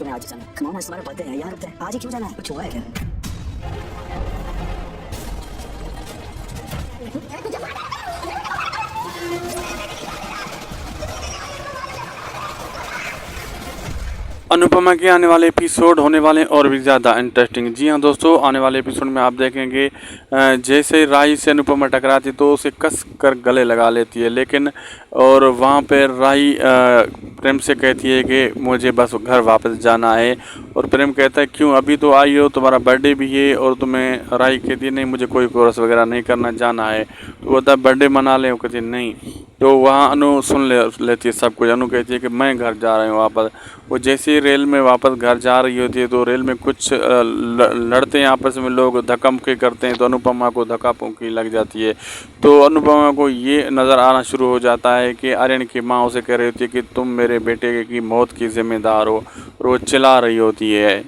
तुम्हें आज जाना। कम ऑन, आज तुम्हारा बर्थडे है यार, आज ही क्यों जाना है? कुछ हुआ है क्या? अनुपमा के आने वाले एपिसोड होने वाले और भी ज़्यादा इंटरेस्टिंग। जी हाँ दोस्तों, आने वाले एपिसोड में आप देखेंगे जैसे राही से अनुपमा टकराती तो उसे कस कर गले लगा लेती है, लेकिन और वहाँ पर राही प्रेम से कहती है कि मुझे बस घर वापस जाना है। और प्रेम कहता है क्यों, अभी तो आई हो, तुम्हारा बर्थडे भी है। और तुम्हें राही कहती है नहीं, मुझे कोई कोरस वगैरह नहीं करना, जाना है। तो वो बर्थडे मना लें, वो कहती है नहीं। तो वहाँ अनु सुन लेती है सब कुछ। अनु कहती है कि मैं घर जा रही हूँ वापस। वो जैसे ही रेल में वापस घर जा रही होती है तो रेल में कुछ लड़ते हैं आपस में लोग, धक्का मुक्की करते हैं। तो अनुपमा को धक्का मुक्की लग जाती है। तो अनुपमा को ये नज़र आना शुरू हो जाता है कि आर्यन की माँ उसे कह रही होती है कि तुम मेरे बेटे की मौत की जिम्मेदार हो, और वो चिल्ला रही होती है।